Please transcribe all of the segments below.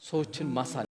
ሰዎችን ማሳል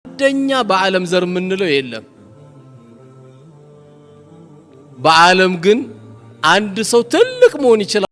ደኛ በዓለም ዘር ምንለው የለም በዓለም ግን አንድ ሰው ትልቅ መሆን ይችላል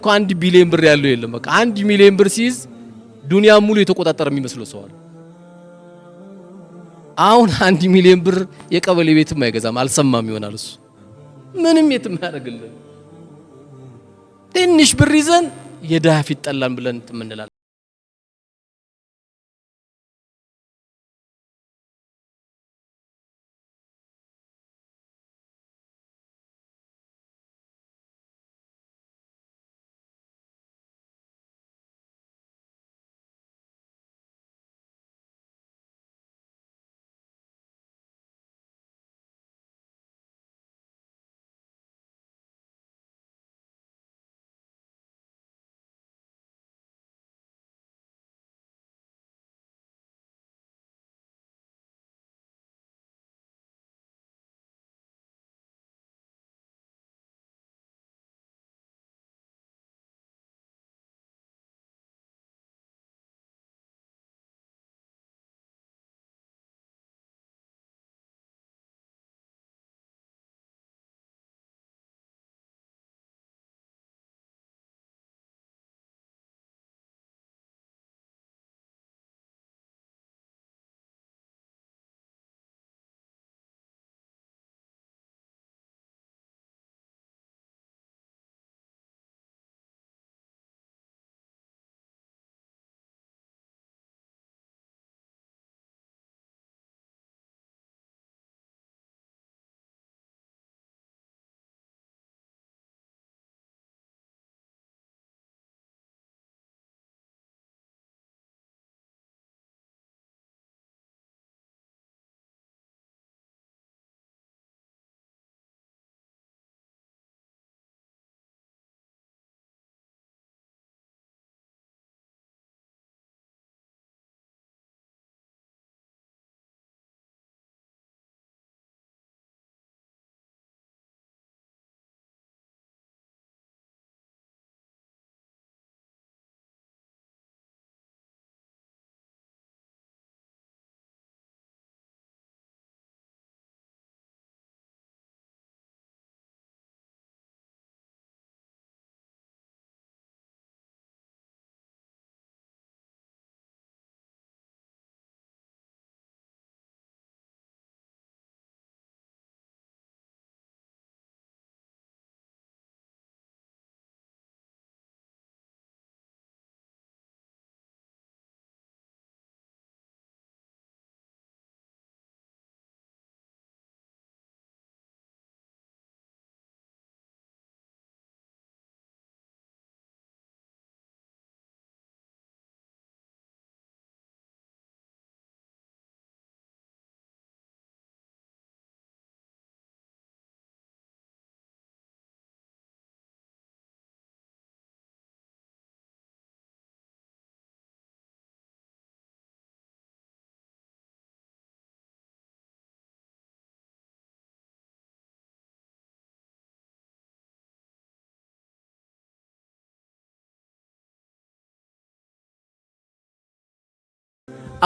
1 ቢሊዮን ብር ያለው የለም። በቃ 1 ሚሊዮን ብር ሲይዝ ዱንያ ሙሉ የተቆጣጠረ የሚመስለው ሰው አለ። አሁን 1 ሚሊዮን ብር የቀበሌ ቤትም አይገዛም፣ አልሰማም ይሆናል እሱ ምንም የትም ያደርግልን። ትንሽ ብር ይዘን የድሃ ፊት ጠላን ብለን እንላለን።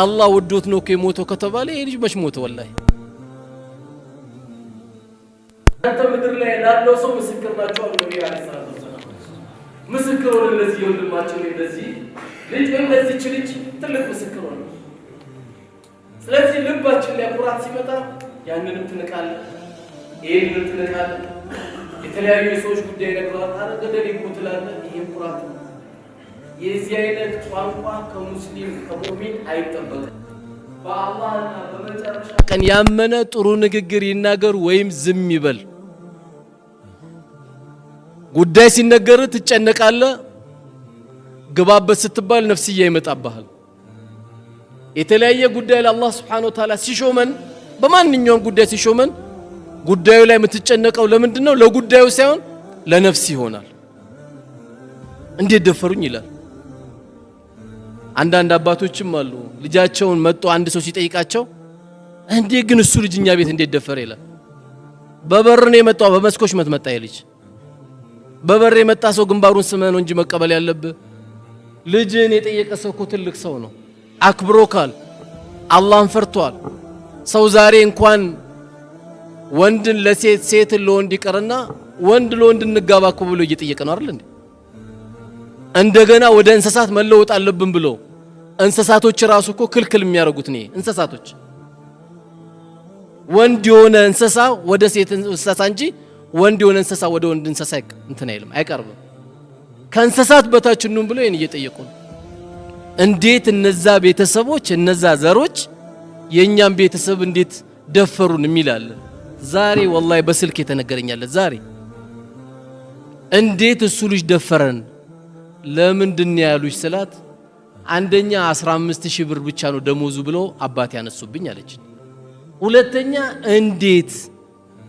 አላህ ወዶት ነው ከሞተው ከተባለ ይሄ ልጅ መች ሞተ? ወላሂ አንተ ምድር ላይ ላለው ሰው ምስክር ናቸው። ነብዩ አለይሂ ሰላቱ ወሰለም ምስክር ሆነ ለዚህ ወንድማችን ለዚህ ልጅ ለዚህ ልጅ ትልቅ ምስክር ሆነ። ስለዚህ ልባችን ላይ ኩራት ሲመጣ ያንንም ትንቃለህ፣ ይሄንን ትንቃለህ። የተለያዩ የሰዎች ጉዳይ ነግረዋል አረገደል ይቆትላለህ። ይሄ ኩራት ነው። የዚህ አይነት ቋንቋ ከሙስሊም ከሙእሚን አይጠበቅም። በአላህና በመጨረሻ ቀን ያመነ ጥሩ ንግግር ይናገር ወይም ዝም ይበል። ጉዳይ ሲነገር ትጨነቃለህ፣ ግባበት ስትባል ነፍስያ ይመጣብሃል። የተለያየ ጉዳይ ለአላህ Subhanahu Wa Ta'ala ሲሾመን በማንኛውም ጉዳይ ሲሾመን ጉዳዩ ላይ የምትጨነቀው ለምንድነው? ለጉዳዩ ሳይሆን ለነፍስ ይሆናል። እንዴት ደፈሩኝ ይላል። አንዳንድ አባቶችም አሉ ልጃቸውን መጥቶ አንድ ሰው ሲጠይቃቸው እንዴ ግን እሱ ልጅኛ ቤት እንዴት ደፈረ ይላል። በበር ነው የመጣው፣ በመስኮች መጣ ይልጅ። በበር የመጣ ሰው ግንባሩን ስመህ ነው እንጂ መቀበል ያለብህ። ልጅን የጠየቀ ሰው እኮ ትልቅ ሰው ነው፣ አክብሮካል፣ አላህን ፈርቷል። ሰው ዛሬ እንኳን ወንድን ለሴት ሴትን ለወንድ ይቀርና ወንድ ለወንድ እንጋባ እኮ ብሎ እየጠየቀ ነው አይደል እንዴ? እንደገና ወደ እንስሳት መለወጥ አለብን ብሎ እንስሳቶች ራሱ እኮ ክልክል የሚያደርጉት ነው። እንስሳቶች ወንድ የሆነ እንስሳ ወደ ሴት እንስሳ እንጂ ወንድ የሆነ እንስሳ ወደ ወንድ እንስሳ እንትን አይልም አይቀርብም። ከእንስሳት በታች እንሁን ብሎ ይሄን እየጠየቁ ነው። እንዴት እነዛ ቤተሰቦች እነዛ ዘሮች የኛም ቤተሰብ እንዴት ደፈሩን የሚላል ዛሬ ወላሂ በስልክ የተነገረኛለ ዛሬ እንዴት እሱ ልጅ ደፈረን ለምንድን ያሉሽ ስላት አንደኛ 15000 ብር ብቻ ነው ደሞዙ ብሎ አባቴ ያነሱብኝ አለች። ሁለተኛ እንዴት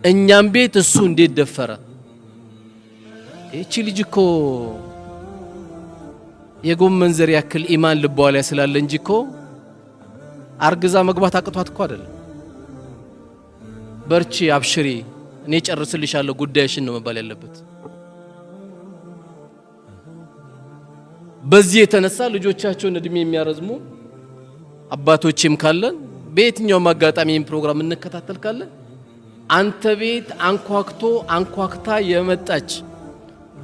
እኛም ቤት እሱ እንዴት ደፈረ? እቺ ልጅ እኮ የጎመን ዘር ያክል ኢማን ልቧ ላይ ስላለ እንጂ እኮ አርግዛ መግባት አቅቷት እኮ አይደለም። በርቺ አብሽሪ እኔ ጨርስልሻለሁ ጉዳይሽን ነው መባል ያለበት። በዚህ የተነሳ ልጆቻቸውን እድሜ የሚያረዝሙ አባቶችም ካለን በየትኛውም አጋጣሚ ይህን ፕሮግራም እንከታተል ካለን አንተ ቤት አንኳክታ የመጣች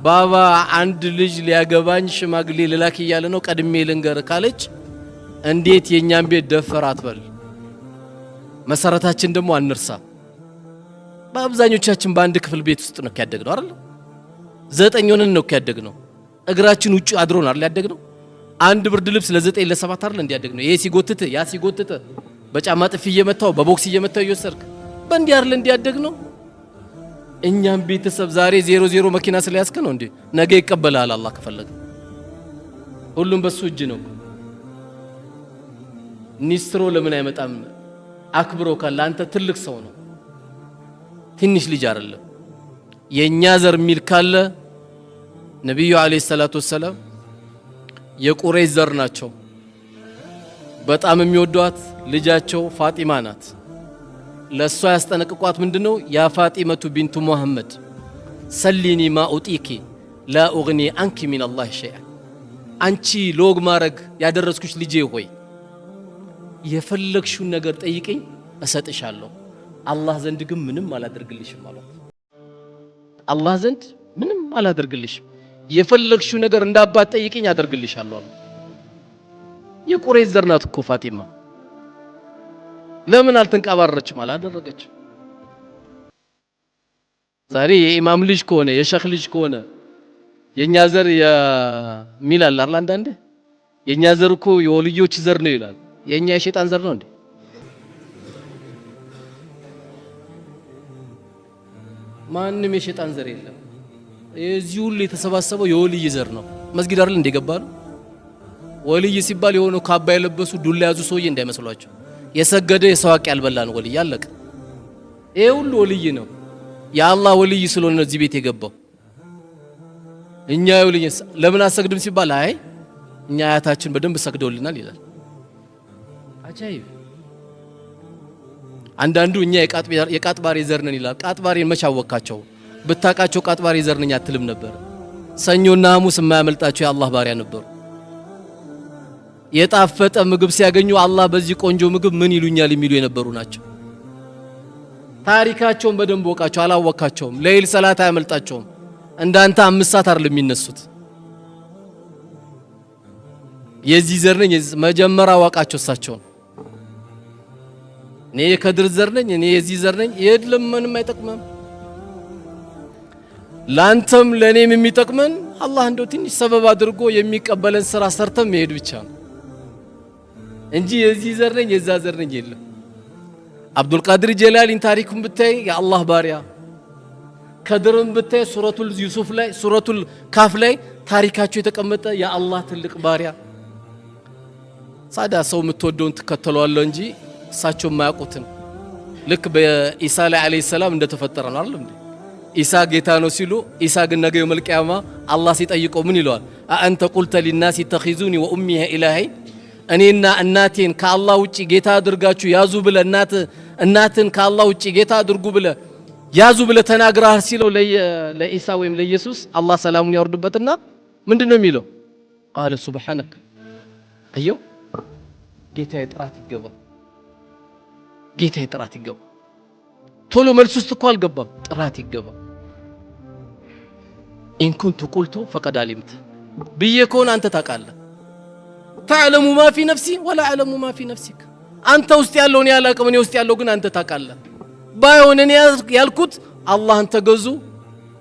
ባባ አንድ ልጅ ሊያገባኝ ሽማግሌ ልላክ እያለ ነው ቀድሜ ልንገር ካለች እንዴት የኛን ቤት ደፈራት በል። መሰረታችን ደግሞ አንርሳ። በአብዛኞቻችን በአንድ ክፍል ቤት ውስጥ ነው ያደግነው አይደል? 9 ሆነን ነው ያደግነው። እግራችን ውጪ አድሮን አይደል ያደግነው? አንድ ብርድ ልብስ ለ9 ለ7 አይደል እንዲያደግነው። ይሄ ሲጎትት ያ ሲጎትት በጫማ ጥፊ እየመታው በቦክስ እየመታው እየወሰድክ በእንዲህ አይደል እንዲያደግነው። እኛም ቤተሰብ ዛሬ 00 መኪና ስለያዝክ ነው እንዴ ነገ ይቀበላል አላህ ከፈለገ። ሁሉም በሱ እጅ ነው። ኒስትሮ ለምን አይመጣም? አክብሮ ካለ አንተ ትልቅ ሰው ነው ትንሽ ልጅ አይደለም። የኛ ዘር ሚል ካለ ነብዩ አለይሂ ሰላቱ ወሰለም የቁረይሽ ዘር ናቸው። በጣም የሚወዷት ልጃቸው ፋጢማ ናት። ለሷ ያስጠነቅቋት ምንድነው? ያ ፋጢመቱ ቢንቱ ሙሐመድ ሰሊኒ ማ ኡጢኪ ላ ኡግኒ አንኪ ሚን አላህ ሸይአ። አንቺ ሎግ ማረግ ያደረስኩሽ ልጄ ሆይ የፈለግሽውን ነገር ጠይቀኝ እሰጥሻለሁ፣ አላህ ዘንድ ግን ምንም አላደርግልሽም ማለት። አላህ ዘንድ ምንም አላደርግልሽም፣ የፈለግሽው ነገር እንዳባት ጠይቀኝ አደርግልሻለሁ አለ። የቁረይሽ ዘር ናት እኮ ፋጢማ። ለምን አልተንቀባረረችም? አላደረገች። ዛሬ የኢማም ልጅ ከሆነ የሸኽ ልጅ ከሆነ የኛ ዘር የሚላል አይደል? አንዳንዴ የኛ ዘር እኮ የወልዮች ዘር ነው ይላል። የኛ የሸይጣን ዘር ነው እንዴ? ማንም የሸይጣን ዘር የለም። የዚህ ሁሉ የተሰባሰበው የወልይ ዘር ነው። መስጊድ አይደል እንደገባሉ? ወልይ ሲባል የሆነ ካባ የለበሱ ዱላ ያዙ ሰውዬ እንዳይመስሏቸው። የሰገደ የሰዋቅ ያልበላ ነው ወልይ። አለቀ። ይሄ ሁሉ ወልይ ነው። የአላህ ወልይ ስለሆነ እዚህ ቤት የገባው። እኛ ወልይ ለምን አሰግድም ሲባል አይ እኛ አያታችን በደንብ ሰግደውልናል ይላል። አጃይብ። አንዳንዱ እኛ የቃጥባሪ ዘር ነን ይላል። ቃጥባሪን መች አወቃቸው? ብታቃቸው ቃጥባሪ ዘር ነኝ አትልም ነበር። ሰኞና ሐሙስ የማያመልጣቸው የአላህ ባሪያ ነበሩ። የጣፈጠ ምግብ ሲያገኙ አላህ በዚህ ቆንጆ ምግብ ምን ይሉኛል የሚሉ የነበሩ ናቸው። ታሪካቸውን በደንብ ወቃቸው። አላወቃቸውም። ለይል ሰላት አያመልጣቸውም። እንዳንተ 5 ሰዓት አይደለም የሚነሱት። የዚህ ዘር ነኝ መጀመሪያ ዋቃቸው እሳቸው። እኔ የከድር ዘር ነኝ፣ እኔ የዚህ ዘር ነኝ። የለም ምንም አይጠቅመም። ላንተም ለኔም የሚጠቅመን አላህ እንደው ትንሽ ሰበብ አድርጎ የሚቀበለን ስራ ሰርተን መሄድ ብቻ ነው እንጂ የዚህ ዘር ነኝ የዛ ዘር ነኝ የለም። አብዱል ቃድር ጀላሊን ታሪኩን ብታይ የአላህ ባሪያ፣ ከድርን ብታይ ሱረቱል ዩሱፍ ላይ ሱረቱል ካፍ ላይ ታሪካቸው የተቀመጠ የአላህ ትልቅ ባሪያ። ሳዳ ሰው የምትወደውን ትከተለዋለህ እንጂ እሳቸው የማያውቁትን ልክ በኢሳ ላይ አለይሂ ሰላም እንደተፈጠረ ነው አይደል እንዴ? ኢሳ ጌታ ነው ሲሉ ኢሳ ግን ነገ የውመል ቂያማ አላህ ሲጠይቀው ምን ይለዋል? አአንተ ቁልተ ሊናስ ተኺዙኒ ወኡሚሂ ኢላሂን፣ እኔና እናቴን ከአላህ ውጪ ጌታ አድርጋችሁ ያዙ ብለ እናትን ከአላህ ውጪ ጌታ አድርጉ ብለ ያዙ ብለ ተናግረሃል ሲለው ለኢሳ ወይም ለኢየሱስ አላህ ሰላሙን ያወርድበትና ምንድነው የሚለው? ቃለ ሱብሃነከ። አየው ጌታዬ ጥራት ይገባ፣ ጌታዬ ጥራት ይገባ። ቶሎ መልስ ውስጥ እኮ አልገባም። ጥራት ይገባ። ኢን ኩንቱ ቁልቱ ፈቀድ አሊምት፣ ብዬ ከሆነ አንተ ታውቃለህ። ተዕለሙ ማ ፊ ነፍሲ ወላ አዕለሙ ማ ፊ ነፍሲክ። አንተ ውስጥ ያለውን ያላቅም እኔ ውስጥ ያለው ግን አንተ ታውቃለህ። ባይሆን እኔ ያልኩት አላህን ተገዙ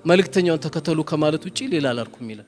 መልእክተኛውን ተከተሉ ከማለት ውጪ ሌላ አላልኩም ይላል።